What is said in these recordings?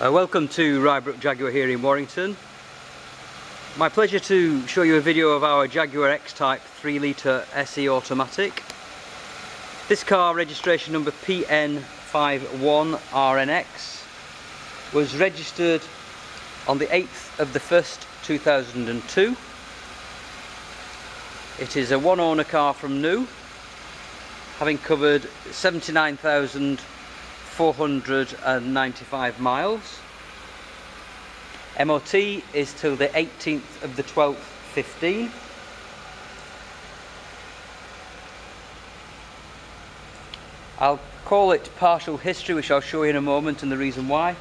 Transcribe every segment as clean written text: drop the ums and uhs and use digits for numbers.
Welcome to Rybrook Jaguar here in Warrington. My pleasure to show you a video of our Jaguar X-Type 3 litre SE automatic. This car, registration number PN51RNX, was registered on the 8th of the 1st 2002. It is a one-owner car from new, having covered 79,495 miles. MOT is till the 18th of the 12th 15. I'll call it partial history, which I'll show you in a moment and the reason why.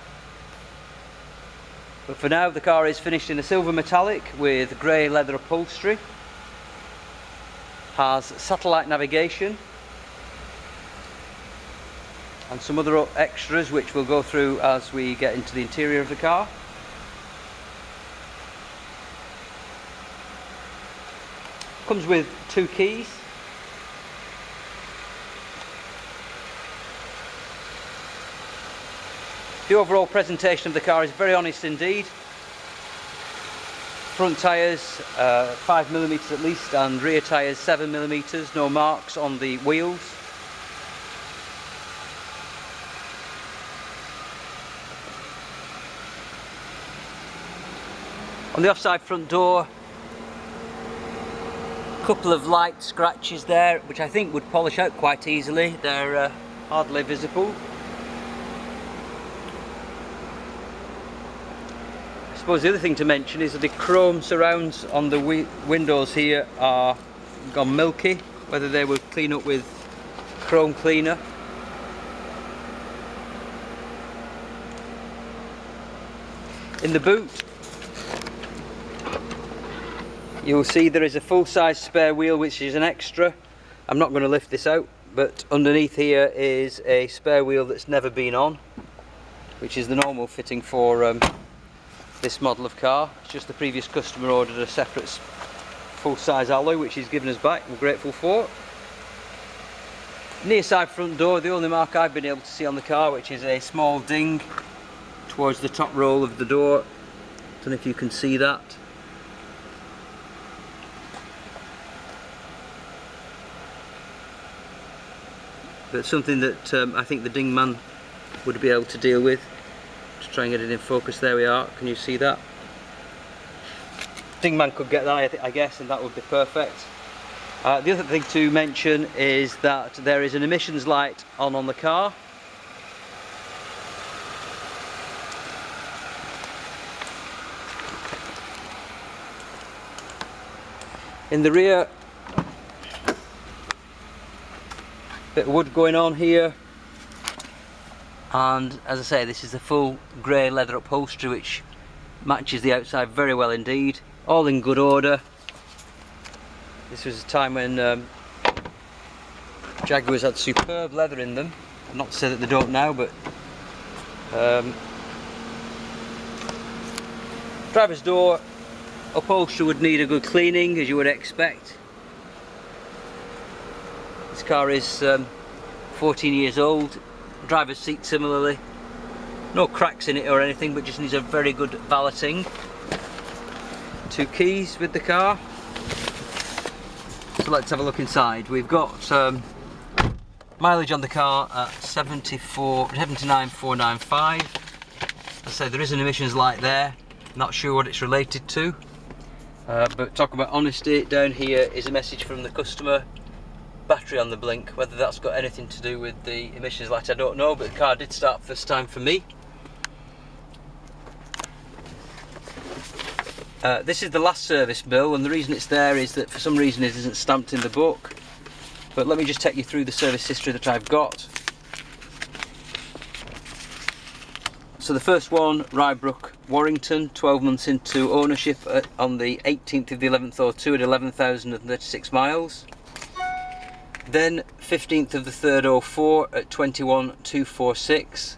But for now, the car is finished in a silver metallic with grey leather upholstery, has satellite navigation and some other extras which we'll go through as we get into the interior of the car. Comes with 2 keys. The overall presentation of the car is very honest indeed. Front tyres 5mm at least, and rear tyres 7mm, no marks on the wheels. On the offside front door, a couple of light scratches there, which I think would polish out quite easily. They're hardly visible. I suppose the other thing to mention is that the chrome surrounds on the windows here are gone milky, whether they will clean up with chrome cleaner. In the boot, you'll see there is a full-size spare wheel which is an extra. I'm not going to lift this out, but underneath here is a spare wheel that's never been on, which is the normal fitting for this model of car. It's just the previous customer ordered a separate full-size alloy, which he's given us back. We're grateful for. Near side front door, the only mark I've been able to see on the car, which is a small ding towards the top roll of the door. Don't know if you can see that. But something that I think the ding man would be able to deal with. Just try and get it in focus. There we are. Can you see that? Ding man could get that, I guess, and that would be perfect. The other thing to mention is that there is an emissions light on the car. In the rear, bit of wood going on here, and as I say, this is the full grey leather upholstery which matches the outside very well indeed, all in good order. This was a time when Jaguars had superb leather in them. Not to say that they don't now, but driver's door upholstery would need a good cleaning, as you would expect. This car is 14 years old. Driver's seat similarly. No cracks in it or anything, but just needs a very good valeting. 2 keys with the car. So let's have a look inside. We've got mileage on the car at 79,495. As I say, there is an emissions light there. Not sure what it's related to. But talk about honesty, down here is a message from the customer. Battery on the blink. Whether that's got anything to do with the emissions light, I don't know, but the car did start first time for me. This is the last service bill, and the reason it's there is that for some reason it isn't stamped in the book. But let me just take you through the service history that I've got. So the first one, Rybrook, Warrington, 12 months into ownership on the 18th of the 11th 02 at 11,036 miles. Then 15th of the 3rd 04 at 21,246,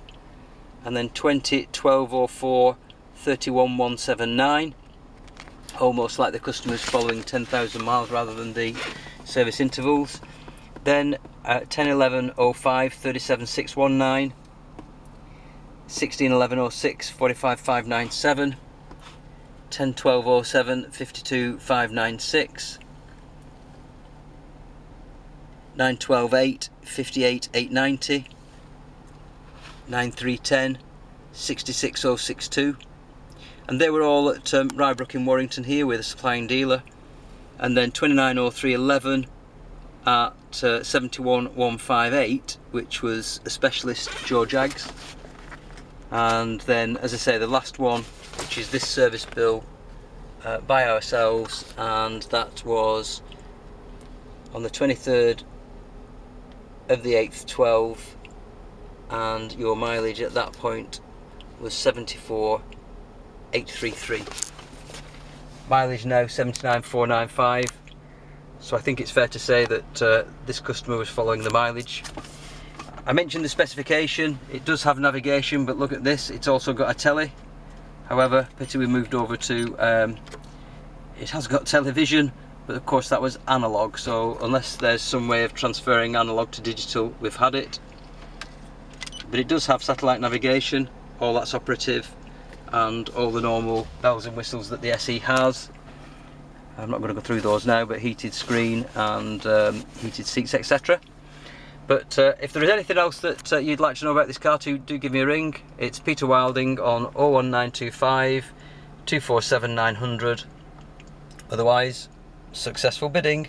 and then 20/12/04 31,179. Almost like the customer's following 10,000 miles rather than the service intervals. Then 10/11/05 37,619. 161106 45597, 101207 52596, 9128 58890, 9310 66062, and they were all at Rybrook in Warrington here with a supplying dealer. And then 290311 at 71158, which was a specialist Joe Jaggs. And then, as I say, the last one, which is this service bill by ourselves, and that was on the 23rd of the 8th 12, and your mileage at that point was 74,833. Mileage now 79,495. So I think it's fair to say that this customer was following the mileage. I mentioned the specification. It does have navigation, but look at this, it's also got a telly. However, pity we moved over to it has got television, but of course that was analog, so unless there's some way of transferring analog to digital, we've had it. But it does have satellite navigation, all that's operative, and all the normal bells and whistles that the SE has. I'm not going to go through those now, but heated screen and heated seats, etc. But if there is anything else that you'd like to know about this car, do give me a ring. It's Peter Wilding on 01925 247 900. Otherwise, successful bidding.